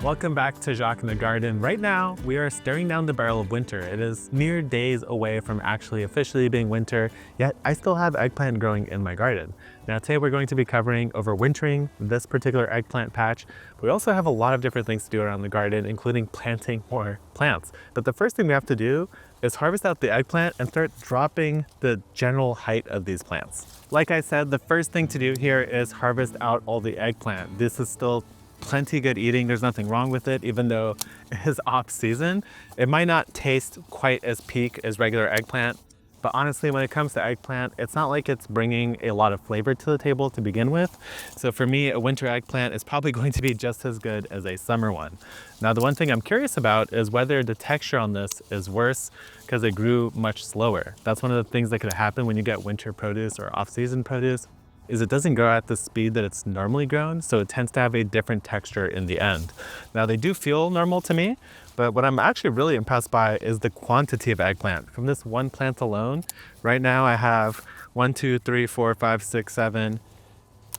Welcome back to Jacques in the garden. Right now, we are staring down the barrel of winter. It is mere days away from actually officially being winter, yet I still have eggplant growing in my garden. Now today we're going to be covering overwintering this particular eggplant patch. But we also have a lot of different things to do around the garden, including planting more plants. But the first thing we have to do is harvest out the eggplant and start dropping the general height of these plants. Like I said, the first thing to do here is harvest out all the eggplant. This is still plenty good eating. There's nothing wrong with it, even though it is off season. It might not taste quite as peak as regular eggplant, but honestly, when it comes to eggplant, it's not like it's bringing a lot of flavor to the table to begin with. So for me, a winter eggplant is probably going to be just as good as a summer one. Now, the one thing I'm curious about is whether the texture on this is worse because it grew much slower. That's one of the things that could happen when you get winter produce or off-season produce, is it doesn't grow at the speed that it's normally grown, so it tends to have a different texture in the end. Now, they do feel normal to me, but what I'm actually really impressed by is the quantity of eggplant. From this one plant alone, right now I have 1, 2, 3, 4, 5, 6, 7,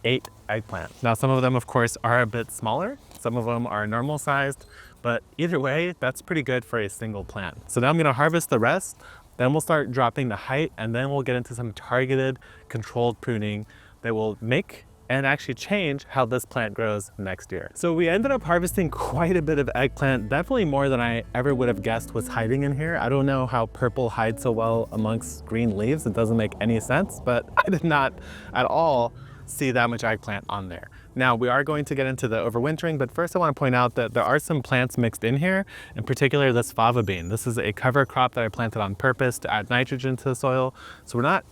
8 eggplants. Now, some of them, of course, are a bit smaller. Some of them are normal sized, but either way, that's pretty good for a single plant. So now I'm gonna harvest the rest, then we'll start dropping the height, and then we'll get into some targeted, controlled pruning that will make and actually change how this plant grows next year. So we ended up harvesting quite a bit of eggplant, definitely more than I ever would have guessed was hiding in here. I don't know how purple hides so well amongst green leaves. It doesn't make any sense, but I did not at all see that much eggplant on there. Now, we are going to get into the overwintering, but first I want to point out that there are some plants mixed in here, in particular this fava bean. This is a cover crop that I planted on purpose to add nitrogen to the soil. So we're not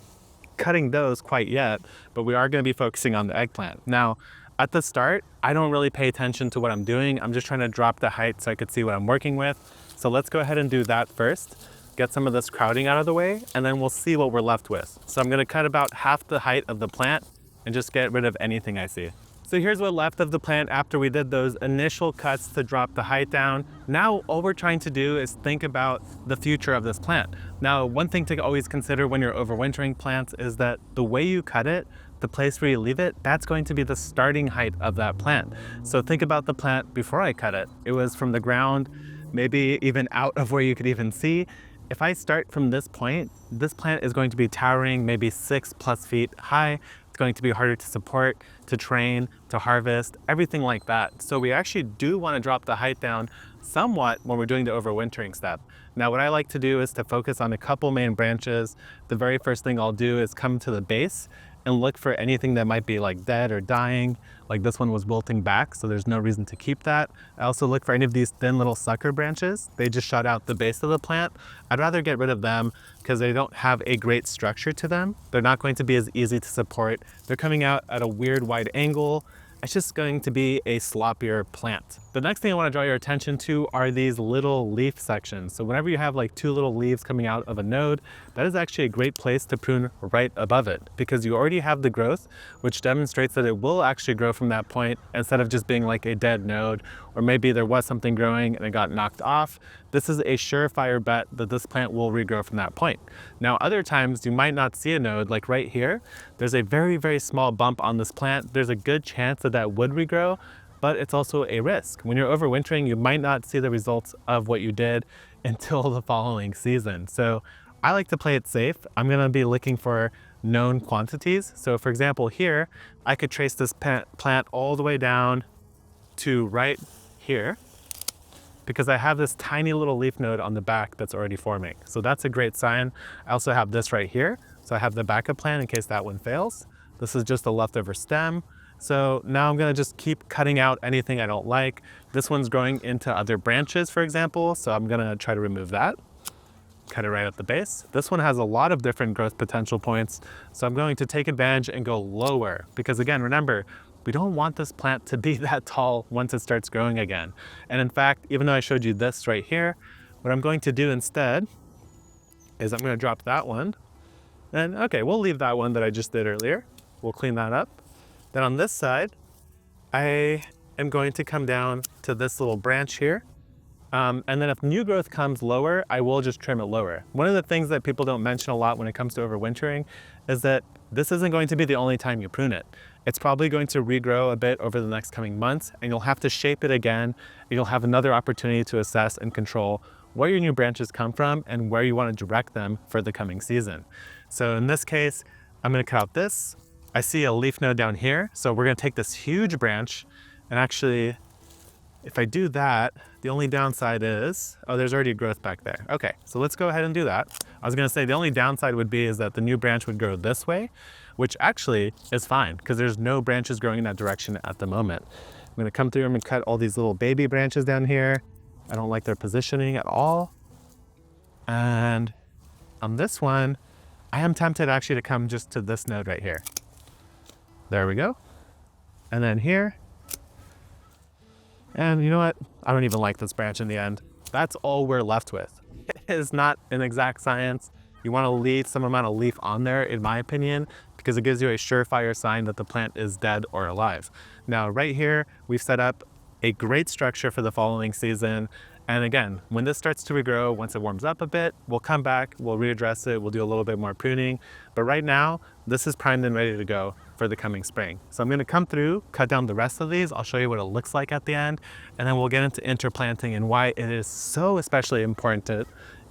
cutting those quite yet, but we are going to be focusing on the eggplant. Now, at the start, I don't really pay attention to what I'm doing. I'm just trying to drop the height so I could see what I'm working with. So let's go ahead and do that first, get some of this crowding out of the way, and then we'll see what we're left with. So I'm going to cut about half the height of the plant and just get rid of anything I see. So here's what left of the plant after we did those initial cuts to drop the height down. Now, all we're trying to do is think about the future of this plant. Now, one thing to always consider when you're overwintering plants is that the way you cut it, the place where you leave it, that's going to be the starting height of that plant. So think about the plant before I cut it. It was from the ground, maybe even out of where you could even see. If I start from this point, this plant is going to be towering maybe 6+ feet high. It's going to be harder to support, to train, to harvest, everything like that. So we actually do want to drop the height down somewhat when we're doing the overwintering step. Now, what I like to do is to focus on a couple main branches. The very first thing I'll do is come to the base and look for anything that might be like dead or dying. Like this one was wilting back, so there's no reason to keep that. I also look for any of these thin little sucker branches. They just shut out the base of the plant. I'd rather get rid of them because they don't have a great structure to them. They're not going to be as easy to support. They're coming out at a weird wide angle. It's just going to be a sloppier plant. The next thing I want to draw your attention to are these little leaf sections. So whenever you have like 2 little leaves coming out of a node, that is actually a great place to prune right above it because you already have the growth, which demonstrates that it will actually grow from that point instead of just being like a dead node, or maybe there was something growing and it got knocked off. This is a surefire bet that this plant will regrow from that point. Now, other times you might not see a node, like right here, there's a very, very small bump on this plant. There's a good chance that that would regrow, but it's also a risk. When you're overwintering, you might not see the results of what you did until the following season. So I like to play it safe. I'm gonna be looking for known quantities. So for example, here, I could trace this plant all the way down to right here, because I have this tiny little leaf node on the back that's already forming. So that's a great sign. I also have this right here. So I have the backup plan in case that one fails. This is just a leftover stem. So now I'm gonna just keep cutting out anything I don't like. This one's growing into other branches, for example. So I'm gonna try to remove that. Cut it right at the base. This one has a lot of different growth potential points. So I'm going to take advantage and go lower because again, remember, we don't want this plant to be that tall once it starts growing again. And in fact, even though I showed you this right here, what I'm going to do instead is I'm going to drop that one. And okay, we'll leave that one that I just did earlier. We'll clean that up. Then on this side, I am going to come down to this little branch here. And then if new growth comes lower, I will just trim it lower. One of the things that people don't mention a lot when it comes to overwintering is that this isn't going to be the only time you prune it. It's probably going to regrow a bit over the next coming months, and you'll have to shape it again. And you'll have another opportunity to assess and control where your new branches come from and where you want to direct them for the coming season. So in this case, I'm going to cut out this. I see a leaf node down here. So we're going to take this huge branch, and actually, if I do that, the only downside is, oh, there's already growth back there. Okay, so let's go ahead and do that. I was gonna say the only downside would be is that the new branch would grow this way, which actually is fine because there's no branches growing in that direction at the moment. I'm gonna come through and cut all these little baby branches down here. I don't like their positioning at all. And on this one, I am tempted actually to come just to this node right here. There we go. And then here, and you know what? I don't even like this branch in the end. That's all we're left with. It is not an exact science. You want to leave some amount of leaf on there, in my opinion, because it gives you a surefire sign that the plant is dead or alive. Now, right here, we've set up a great structure for the following season. And again, when this starts to regrow, once it warms up a bit, we'll come back, we'll readdress it, we'll do a little bit more pruning. But right now, this is primed and ready to go for the coming spring. So I'm gonna come through, cut down the rest of these. I'll show you what it looks like at the end, and then we'll get into interplanting and why it is so especially important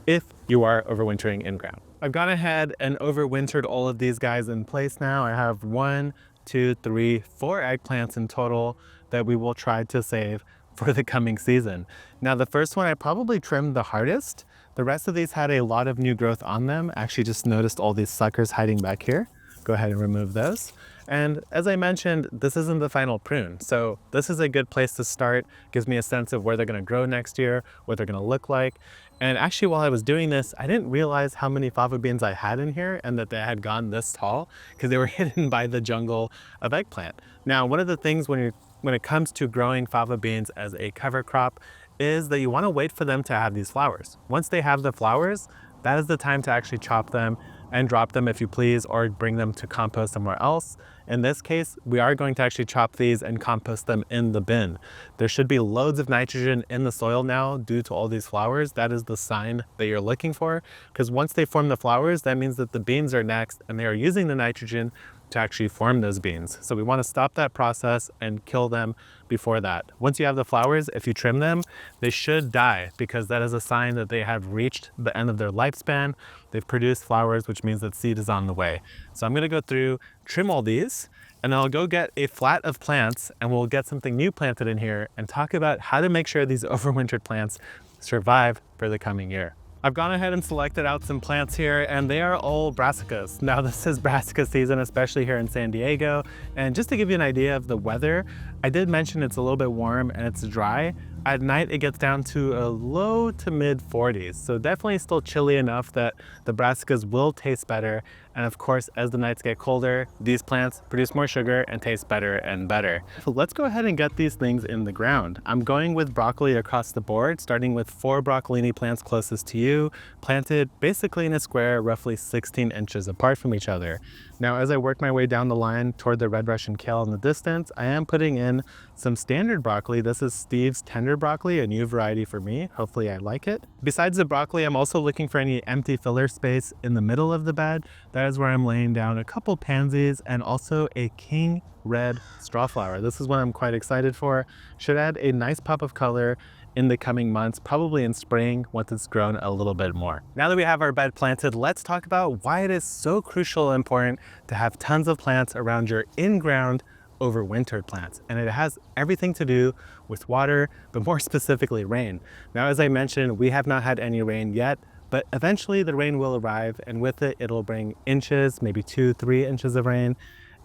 if you are overwintering in ground. I've gone ahead and overwintered all of these guys in place now. I have 1, 2, 3, 4 eggplants in total that we will try to save for the coming season. Now, the first one I probably trimmed the hardest. The rest of these had a lot of new growth on them. I actually just noticed all these suckers hiding back here. Go ahead and remove those. And as I mentioned, this isn't the final prune. So this is a good place to start. Gives me a sense of where they're gonna grow next year, what they're gonna look like. And actually, while I was doing this, I didn't realize how many fava beans I had in here and that they had gone this tall because they were hidden by the jungle of eggplant. Now, one of the things when it comes to growing fava beans as a cover crop is that you want to wait for them to have these flowers. Once they have the flowers, that is the time to actually chop them and drop them if you please, or bring them to compost somewhere else. In this case, we are going to actually chop these and compost them in the bin. There should be loads of nitrogen in the soil now due to all these flowers. That is the sign that you're looking for, because once they form the flowers, that means that the beans are next and they are using the nitrogen to actually form those beans. So we want to stop that process and kill them before that. Once you have the flowers, if you trim them, they should die because that is a sign that they have reached the end of their lifespan. They've produced flowers, which means that seed is on the way. So I'm going to go through, trim all these, and I'll go get a flat of plants and we'll get something new planted in here and talk about how to make sure these overwintered plants survive for the coming year. I've gone ahead and selected out some plants here, and they are all brassicas. Now, this is brassica season, especially here in San Diego. And just to give you an idea of the weather, I did mention it's a little bit warm and it's dry. At night, it gets down to a low to mid 40s. So definitely still chilly enough that the brassicas will taste better. And of course, as the nights get colder, these plants produce more sugar and taste better and better. So let's go ahead and get these things in the ground. I'm going with broccoli across the board, starting with 4 broccolini plants closest to you, planted basically in a square, roughly 16 inches apart from each other. Now, as I work my way down the line toward the red Russian kale in the distance, I am putting in some standard broccoli. This is Steve's tender broccoli, a new variety for me. Hopefully I like it. Besides the broccoli, I'm also looking for any empty filler space in the middle of the bed. That is where I'm laying down a couple pansies and also a king red strawflower. This is what I'm quite excited for. Should add a nice pop of color in the coming months, probably in spring once it's grown a little bit more. Now that we have our bed planted, let's talk about why it is so crucial and important to have tons of plants around your in-ground overwintered plants. And it has everything to do with water, but more specifically rain. Now, as I mentioned, we have not had any rain yet, but eventually the rain will arrive, and with it, it'll bring inches, maybe 2-3 inches of rain.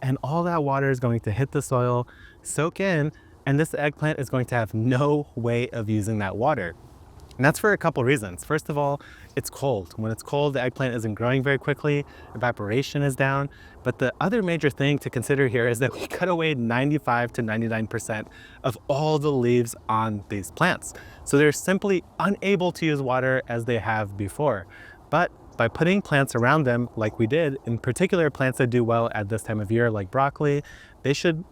And all that water is going to hit the soil, soak in, and this eggplant is going to have no way of using that water. And that's for a couple reasons. First of all, it's cold. When it's cold, the eggplant isn't growing very quickly, evaporation is down. But the other major thing to consider here is that we cut away 95 to 99% of all the leaves on these plants. So they're simply unable to use water as they have before. But by putting plants around them like we did, in particular plants that do well at this time of year like broccoli, they should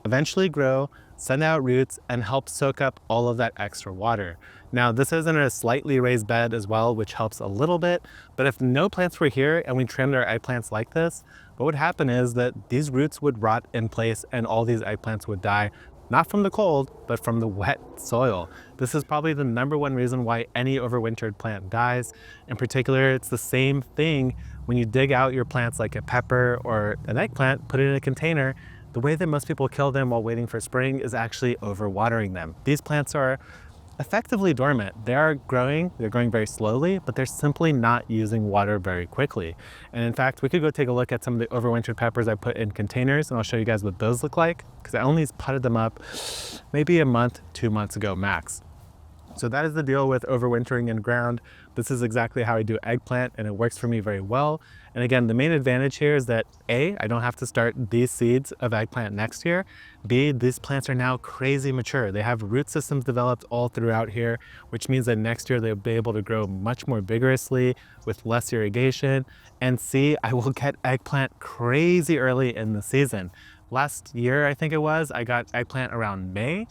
eventually grow send out roots, and help soak up all of that extra water. Now, this is in a slightly raised bed as well, which helps a little bit, but if no plants were here and we trimmed our eggplants like this, what would happen is that these roots would rot in place and all these eggplants would die, not from the cold, but from the wet soil. This is probably the #1 reason why any overwintered plant dies. In particular, it's the same thing when you dig out your plants like a pepper or an eggplant, put it in a container. The way that most people kill them while waiting for spring is actually overwatering them. These plants are effectively dormant. They're growing very slowly, but they're simply not using water very quickly. And in fact, we could go take a look at some of the overwintered peppers I put in containers, and I'll show you guys what those look like, because I only potted them up maybe a month, 2 months ago max. So that is the deal with overwintering in ground. This is exactly how I do eggplant, and it works for me very well. And again, the main advantage here is that A, I don't have to start these seeds of eggplant next year. B, these plants are now crazy mature. They have root systems developed all throughout here, which means that next year they'll be able to grow much more vigorously with less irrigation. And C, I will get eggplant crazy early in the season. Last year, I think it was, I got eggplant around May,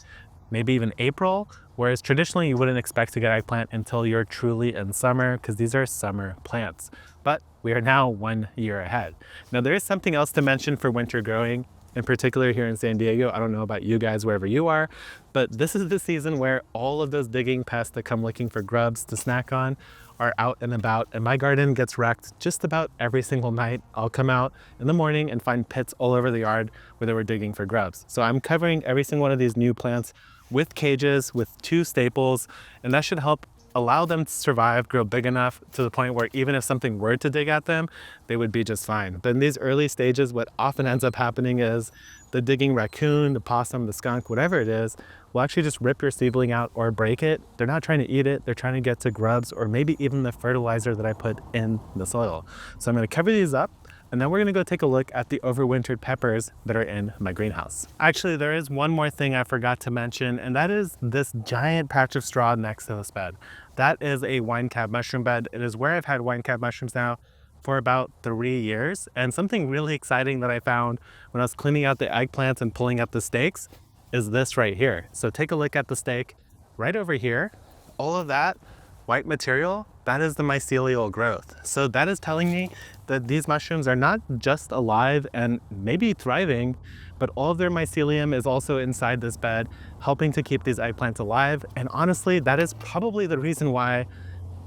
maybe even April, whereas traditionally you wouldn't expect to get eggplant until you're truly in summer, because these are summer plants. But we are now 1 year ahead. Now there is something else to mention for winter growing, in particular here in San Diego. I don't know about you guys wherever you are, but this is the season where all of those digging pests that come looking for grubs to snack on are out and about, and my garden gets wrecked just about every single night. I'll come out in the morning and find pits all over the yard where they were digging for grubs. So I'm covering every single one of these new plants with cages, with 2 staples, and that should help allow them to survive, grow big enough to the point where even if something were to dig at them, they would be just fine. But in these early stages, what often ends up happening is the digging raccoon, the possum, the skunk, whatever it is, will actually just rip your seedling out or break it. They're not trying to eat it, they're trying to get to grubs or maybe even the fertilizer that I put in the soil. So I'm gonna cover these up, and then we're gonna go take a look at the overwintered peppers that are in my greenhouse. Actually, there is one more thing I forgot to mention, and that is this giant patch of straw next to this bed. That is a wine cab mushroom bed. It is where I've had wine cab mushrooms now for about 3 years. And something really exciting that I found when I was cleaning out the eggplants and pulling up the stakes is this right here. So take a look at the stake right over here. All of that white material, that is the mycelial growth. So that is telling me that these mushrooms are not just alive and maybe thriving, but all of their mycelium is also inside this bed, helping to keep these eggplants alive. And honestly, that is probably the reason why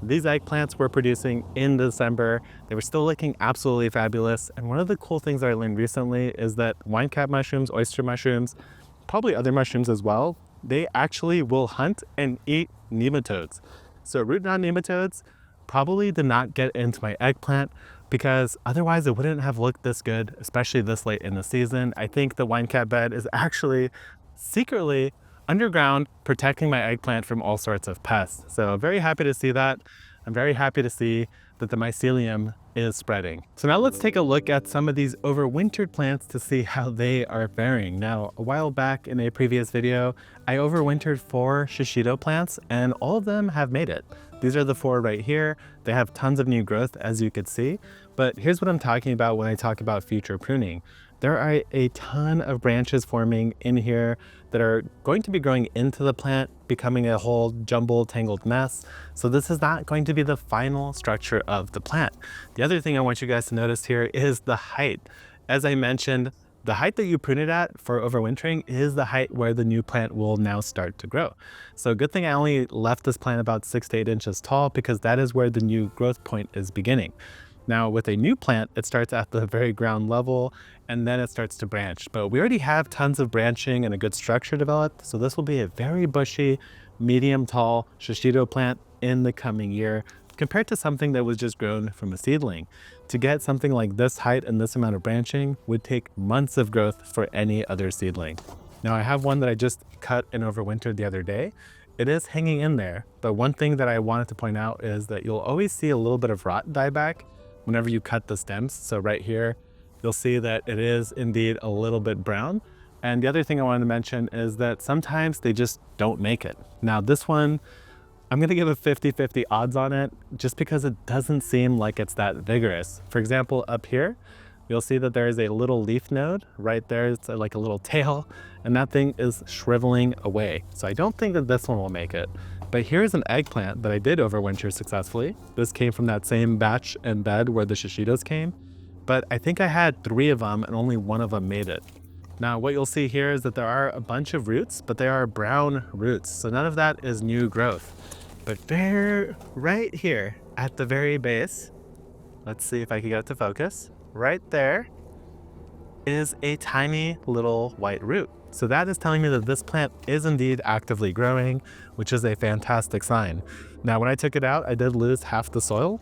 these eggplants were producing in December. They were still looking absolutely fabulous. And one of the cool things that I learned recently is that wine cap mushrooms, oyster mushrooms, probably other mushrooms as well, they actually will hunt and eat nematodes. So root knot nematodes probably did not get into my eggplant, because otherwise it wouldn't have looked this good, especially this late in the season. I think the wine cap bed is actually secretly underground protecting my eggplant from all sorts of pests. So I'm very happy to see that. I'm very happy to see that the mycelium is spreading. So now let's take a look at some of these overwintered plants to see how they are faring. Now, a while back in a previous video, I overwintered 4 shishito plants and all of them have made it. These are the 4 right here. They have tons of new growth, as you could see. But here's what I'm talking about when I talk about future pruning. There are a ton of branches forming in here that are going to be growing into the plant, becoming a whole jumbled, tangled mess. So this is not going to be the final structure of the plant. The other thing I want you guys to notice here is the height. As I mentioned, the height that you prune it at for overwintering is the height where the new plant will now start to grow. So good thing I only left this plant about 6 to 8 inches tall, because that is where the new growth point is beginning. Now with a new plant, it starts at the very ground level and then it starts to branch. But we already have tons of branching and a good structure developed. So this will be a very bushy, medium tall shishito plant in the coming year, compared to something that was just grown from a seedling. To get something like this height and this amount of branching would take months of growth for any other seedling. Now I have one that I just cut and overwintered the other day. It is hanging in there, but one thing that I wanted to point out is that you'll always see a little bit of rot dieback whenever you cut the stems. So right here, you'll see that it is indeed a little bit brown. And the other thing I wanted to mention is that sometimes they just don't make it. Now this one, I'm gonna give a 50-50 odds on it, just because it doesn't seem like it's that vigorous. For example, up here, you'll see that there is a little leaf node right there. It's like a little tail, and that thing is shriveling away. So I don't think that this one will make it. But here's an eggplant that I did overwinter successfully. This came from that same batch and bed where the shishitos came. But I think I had 3 of them and only 1 of them made it. Now what you'll see here is that there are a bunch of roots, but they are brown roots. So none of that is new growth. But there, right here at the very base, let's see if I can get it to focus. Right there is a tiny little white root. So that is telling me that this plant is indeed actively growing, which is a fantastic sign. Now, when I took it out, I did lose half the soil.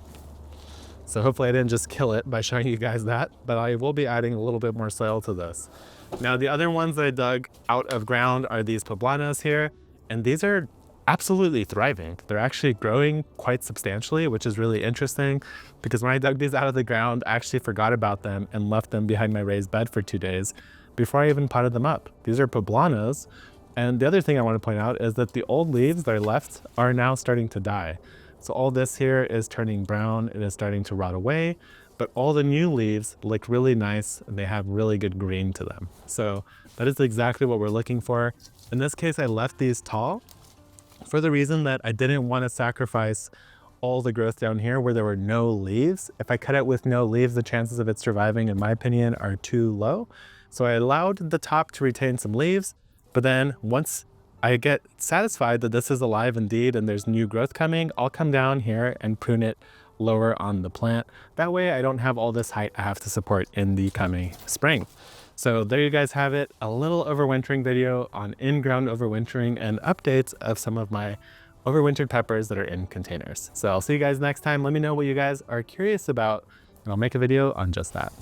So hopefully I didn't just kill it by showing you guys that, but I will be adding a little bit more soil to this. Now, the other ones that I dug out of ground are these poblanos here, and these are absolutely thriving. They're actually growing quite substantially, which is really interesting because when I dug these out of the ground, I actually forgot about them and left them behind my raised bed for 2 days before I even potted them up. These are poblanos. And the other thing I want to point out is that the old leaves that are left are now starting to die. So all this here is turning brown, it is starting to rot away, but all the new leaves look really nice and they have really good green to them. So that is exactly what we're looking for. In this case, I left these tall for the reason that I didn't want to sacrifice all the growth down here where there were no leaves. If I cut it with no leaves, the chances of it surviving, in my opinion, are too low. So I allowed the top to retain some leaves, but then once I get satisfied that this is alive indeed and there's new growth coming, I'll come down here and prune it lower on the plant. That way I don't have all this height I have to support in the coming spring. So there you guys have it, a little overwintering video on in-ground overwintering and updates of some of my overwintered peppers that are in containers. So I'll see you guys next time. Let me know what you guys are curious about and I'll make a video on just that.